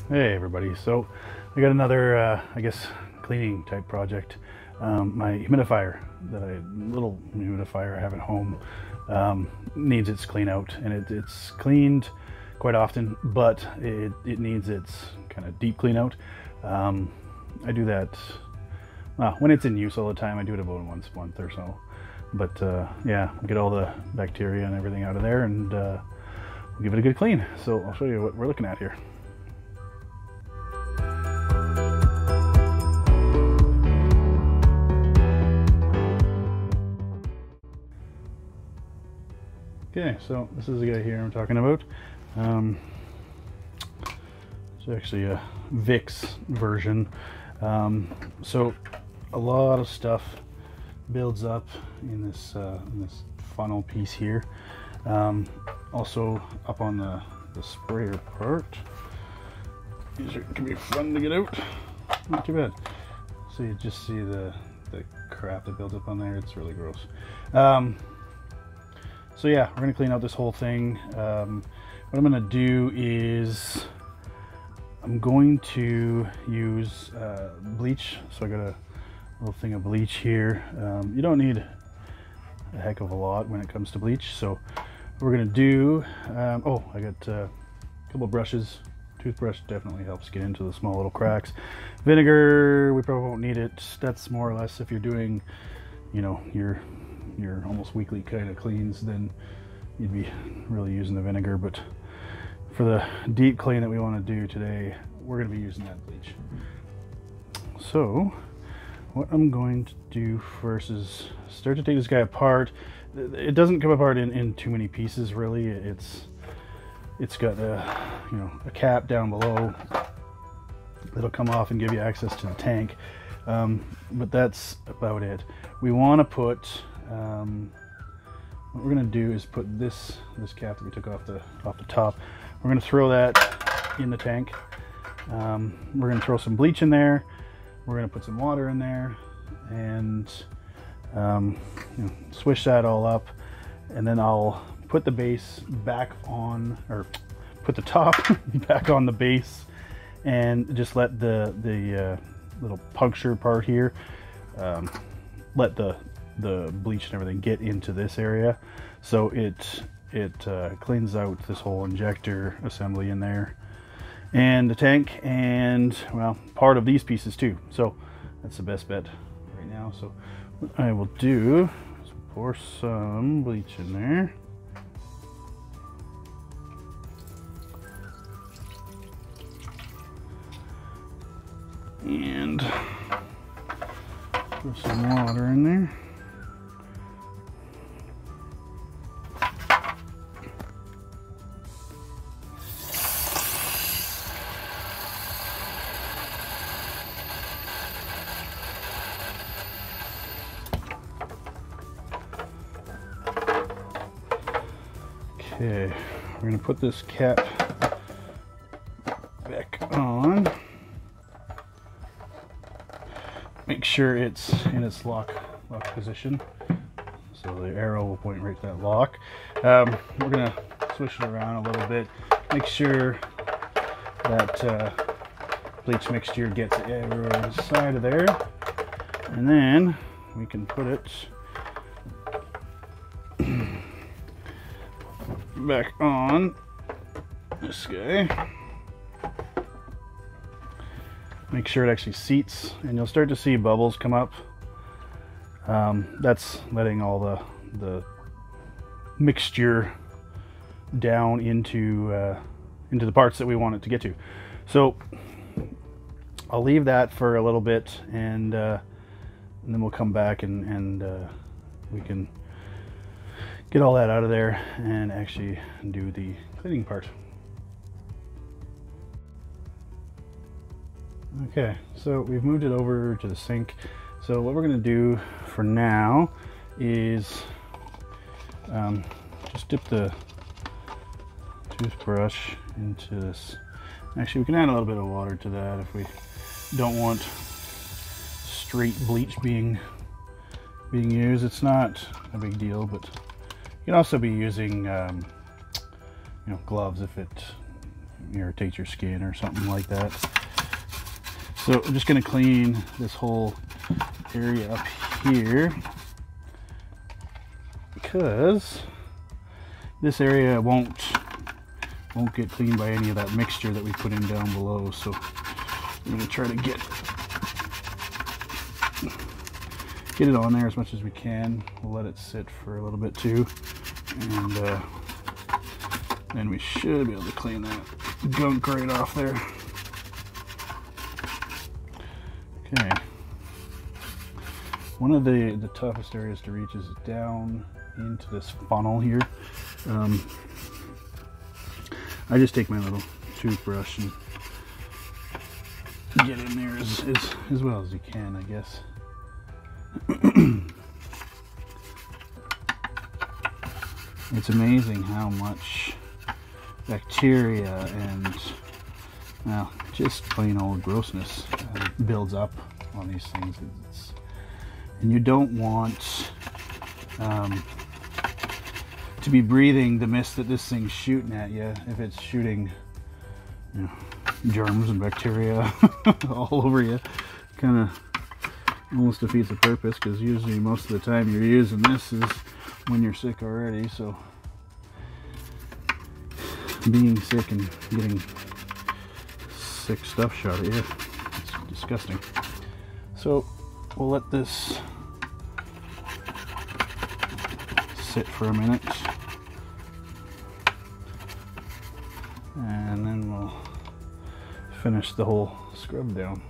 Hey everybody, so I got another I guess cleaning type project. My humidifier, little humidifier I have at home, needs its clean out, and it's cleaned quite often, but it needs its kind of deep clean out. I do that when it's in use all the time. I do it about once a month or so, but yeah, get all the bacteria and everything out of there, and give it a good clean. So I'll show you what we're looking at here. Okay, so this is the guy here I'm talking about. It's actually a Vicks version. So a lot of stuff builds up in this funnel piece here. Also up on the sprayer part. These can be fun to get out. Not too bad. So you just see the crap that builds up on there. It's really gross. So yeah, we're gonna clean out this whole thing. What I'm gonna do is I'm going to use bleach. So I got a little thing of bleach here. You don't need a heck of a lot when it comes to bleach. So what we're gonna do, oh, I got a couple of brushes. Toothbrush definitely helps get into the small little cracks. Vinegar, we probably won't need it. That's more or less if you're doing, you know, your almost weekly kind of cleans, then you'd be really using the vinegar. But for the deep clean that we want to do today, we're going to be using that bleach. So what I'm going to do first is start to take this guy apart. It doesn't come apart in too many pieces, really. It's got a cap down below that'll come off and give you access to the tank, but that's about it. We want to put what we're going to do is put this cap that we took off the top. We're going to throw that in the tank. We're going to throw some bleach in there. We're going to put some water in there, and swish that all up, and then I'll put the base back on, or put the top back on the base, and just let the little puncture part here, let the bleach and everything get into this area, so it cleans out this whole injector assembly in there and the tank, and well, part of these pieces too. So that's the best bet right now. So what I will do is pour some bleach in there. And put some water in there. Okay, we're going to put this cap back on. Make sure it's in its lock position, so the arrow will point right to that lock. We're going to swish it around a little bit, make sure that bleach mixture gets everywhere inside of there, and then we can put it back on this guy. Make sure it actually seats, and you'll start to see bubbles come up. That's letting all the mixture down into the parts that we want it to get to. So I'll leave that for a little bit, and then we'll come back and we can get all that out of there and actually do the cleaning part. Okay, so we've moved it over to the sink. So what we're going to do for now is just dip the toothbrush into this. Actually, we can add a little bit of water to that if we don't want straight bleach being used. It's not a big deal, but you can also be using gloves if it irritates your skin or something like that. So I'm just going to clean this whole area up here, because this area won't get cleaned by any of that mixture that we put in down below. So I'm going to try to get it on there as much as we can. We'll let it sit for a little bit too, and then we should be able to clean that gunk right off there. Okay. One of the toughest areas to reach is down into this funnel here. I just take my little toothbrush and get in there as well as you can, I guess. It's amazing how much bacteria and, well, just plain old grossness builds up on these things. And you don't want to be breathing the mist that this thing's shooting at you. If it's shooting, you know, germs and bacteria all over you, kind of almost defeats the purpose, because usually most of the time you're using this is when you're sick already. So being sick and getting sick stuff shot at you, it's disgusting. So we'll let this sit for a minute, and then we'll finish the whole scrub down.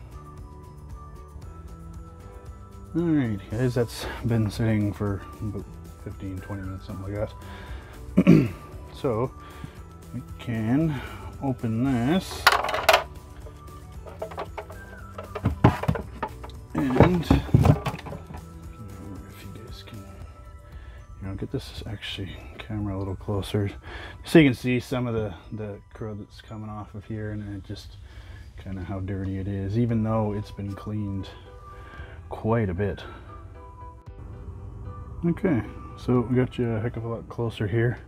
Alright guys, that's been sitting for about 15-20 minutes, something like that. So we can open this and if you guys can, you know, get this actually camera a little closer so you can see some of the crud that's coming off of here, and just kind of how dirty it is, even though it's been cleaned quite a bit. Okay, so we got you a heck of a lot closer here.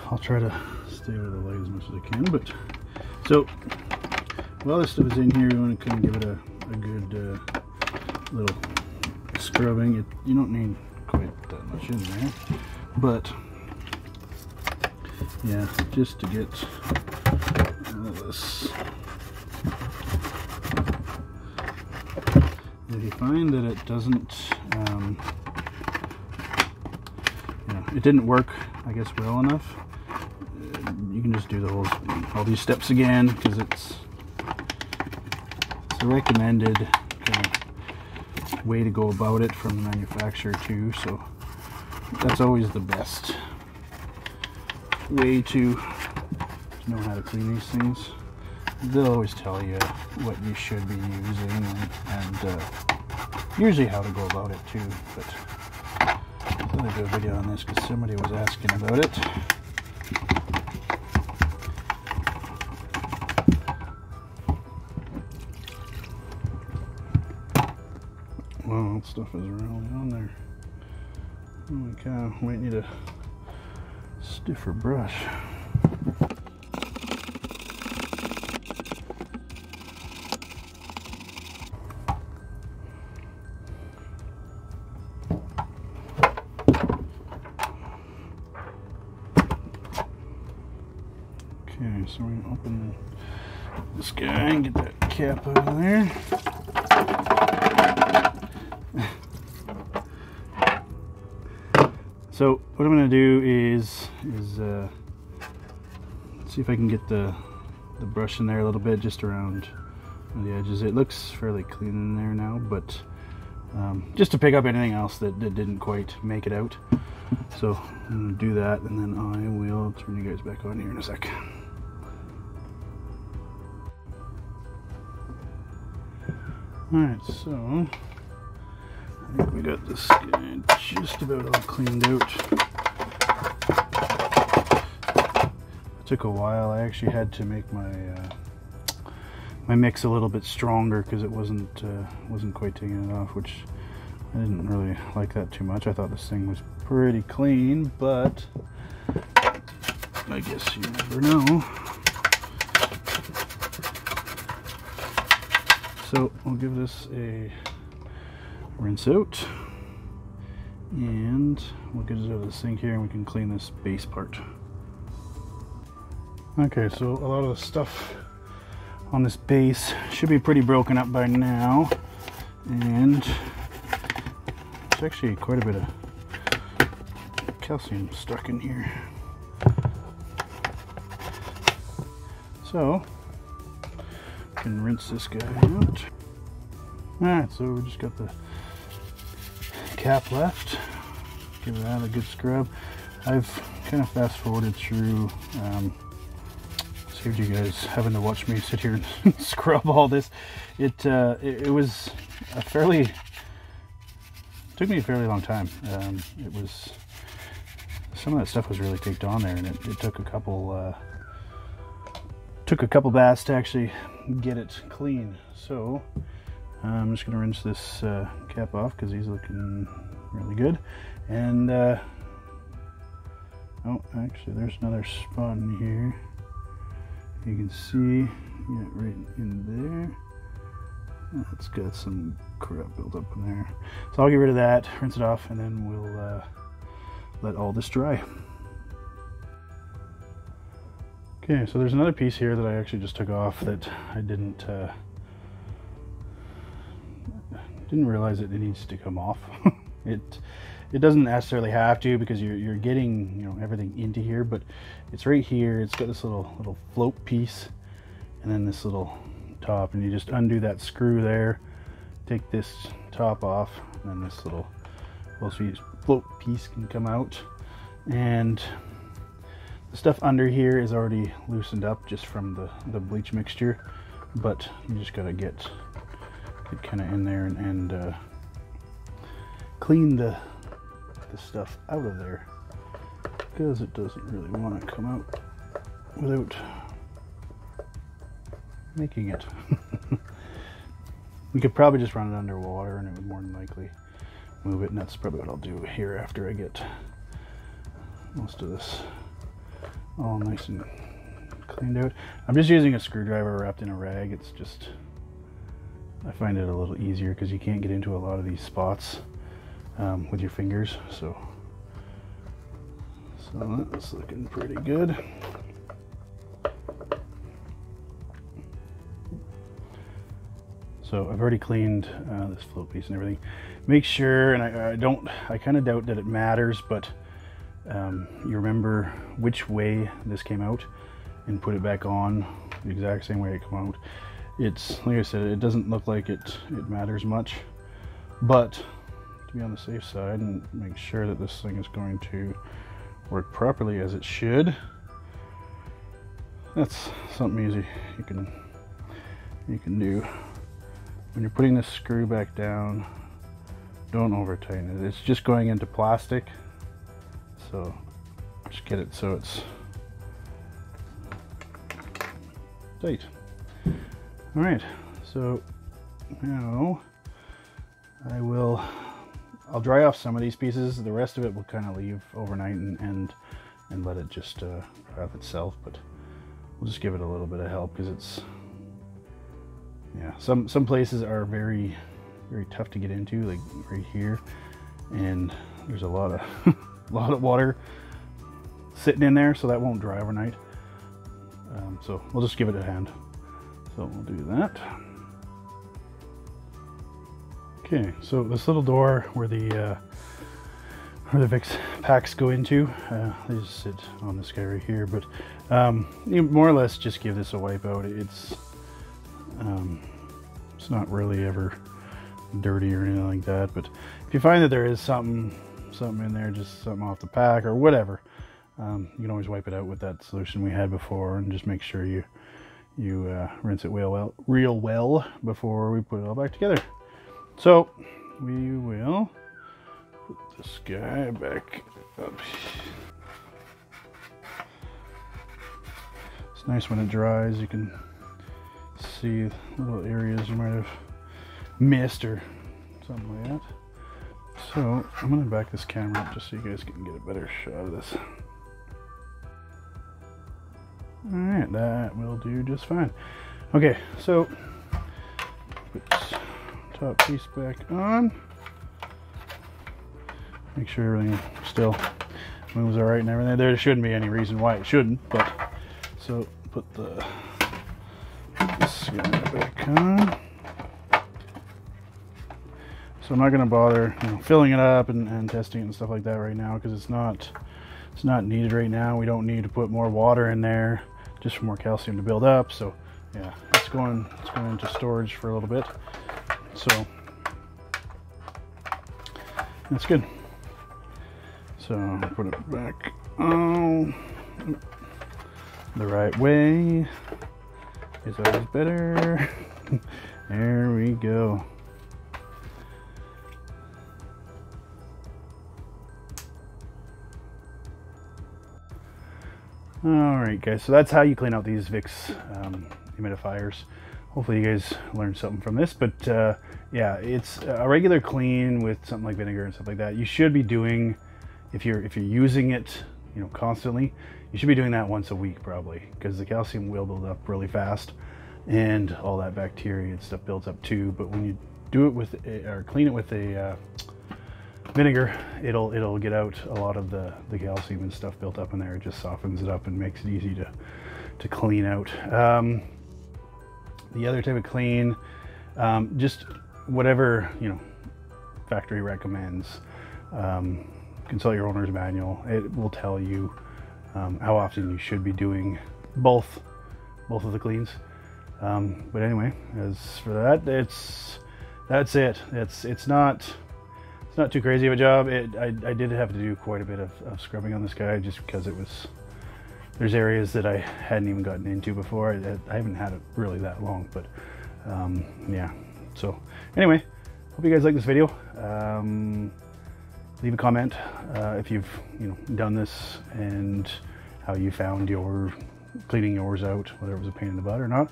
I'll try to stay out of the light as much as I can, but so while this stuff is in here, you want to kind of give it a good little scrubbing. You don't need quite that much in there, but yeah, just to get all of this. If you find that it doesn't, you know, it didn't work, I guess, well enough, you can just do all these steps again, because it's a recommended kind of way to go about it from the manufacturer too. So that's always the best way to know how to clean these things. They'll always tell you what you should be using, and usually how to go about it too. But I thought I'd do a video on this because somebody was asking about it. Wow, that stuff is really on there. Holy cow, might need a stiffer brush. Okay, so we're going to open this guy and get that cap out of there. So what I'm going to do is see if I can get the brush in there a little bit, just around the edges. It looks fairly clean in there now, but just to pick up anything else that didn't quite make it out. So I'm going to do that, and then I will turn you guys back on here in a sec. Alright, so I think we got this guy just about all cleaned out. It took a while. I actually had to make my my mix a little bit stronger because it wasn't quite taking it off, which I didn't really like that too much. I thought this thing was pretty clean, but I guess you never know. So we'll give this a rinse out, and we'll get it out of the sink here, and we can clean this base part. Okay, so a lot of the stuff on this base should be pretty broken up by now, and there's actually quite a bit of calcium stuck in here. So we can rinse this guy out. Alright, so we just got the cap left. Give that a good scrub. I've kind of fast forwarded through, saved you guys having to watch me sit here and scrub all this. It was a fairly, took me a fairly long time. It was, some of that stuff was really caked on there, and it took a couple baths to actually get it clean. So I'm just gonna rinse this cap off because he's looking really good. And oh, actually there's another spot in here. You can see, yeah, right in there. It's got some crap built up in there. So I'll get rid of that, rinse it off, and then we'll let all this dry. Okay, so there's another piece here that I actually just took off that I didn't realize it needs to come off. It doesn't necessarily have to, because you're getting, you know, everything into here, but it's right here. It's got this little float piece, and then this little top, and you just undo that screw there, take this top off, and then this little float piece can come out, and the stuff under here is already loosened up just from the bleach mixture, but you just gotta get kind of in there and clean the stuff out of there, because it doesn't really want to come out without making it. We could probably just run it under water and it would more than likely move it, and that's probably what I'll do here after I get most of this all nice and cleaned out. I'm just using a screwdriver wrapped in a rag. It's just, I find it a little easier because you can't get into a lot of these spots with your fingers. So that's looking pretty good. So I've already cleaned this float piece and everything. Make sure, and I kind of doubt that it matters, but you remember which way this came out and put it back on the exact same way it came out. It's, like I said, it doesn't look like it matters much, but to be on the safe side and make sure that this thing is going to work properly as it should, that's something easy you can do. When you're putting this screw back down, don't over tighten it. It's just going into plastic, so just get it so it's tight. All right, so now I'll dry off some of these pieces. The rest of it will kind of leave overnight and let it just dry off itself, but we'll just give it a little bit of help, because it's, yeah, some places are very tough to get into, like right here, and there's a lot of lot of water sitting in there, so that won't dry overnight. So we'll just give it a hand. So we'll do that. Okay, so this little door where the Vicks packs go into, they just sit on this guy right here, but you more or less just give this a wipe out. It's not really ever dirty or anything like that, but if you find that there is something in there, just something off the pack or whatever, you can always wipe it out with that solution we had before, and just make sure you rinse it real well before we put it all back together. So we will put this guy back up. It's nice when it dries, you can see little areas you might have missed or something like that. So I'm going to back this camera up just so you guys can get a better shot of this. All right, that will do just fine. Okay, so put top piece back on. Make sure everything still moves all right and everything. There shouldn't be any reason why it shouldn't, but so put the scanner back on. So I'm not going to bother, filling it up and testing it and stuff like that right now, because it's not needed right now. We don't need to put more water in there just for more calcium to build up. So yeah, it's going into storage for a little bit. So that's good. So I'll put it back on the right way. Is always better. There we go. Alright guys, so that's how you clean out these Vicks humidifiers. Hopefully you guys learned something from this, but yeah, it's a regular clean with something like vinegar and stuff like that. You should be doing, if you're using it, constantly, you should be doing that once a week probably, because the calcium will build up really fast and all that bacteria and stuff builds up too. But when you do it with or clean it with a vinegar, it'll get out a lot of the calcium and stuff built up in there. It just softens it up and makes it easy to clean out. The other type of clean, just whatever factory recommends. Consult your owner's manual. It will tell you how often you should be doing both of the cleans. But anyway, as for that, that's it. It's not too crazy of a job. I did have to do quite a bit of scrubbing on this guy, just because there's areas that I hadn't even gotten into before. I haven't had it really that long, but yeah. So anyway, hope you guys like this video. Leave a comment if you've done this and how you found your cleaning yours out, whether it was a pain in the butt or not.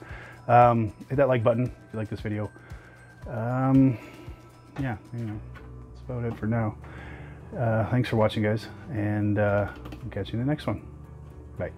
Hit that like button if you like this video. Yeah, that's about it for now. Thanks for watching, guys, and I'll catch you in the next one. Bye.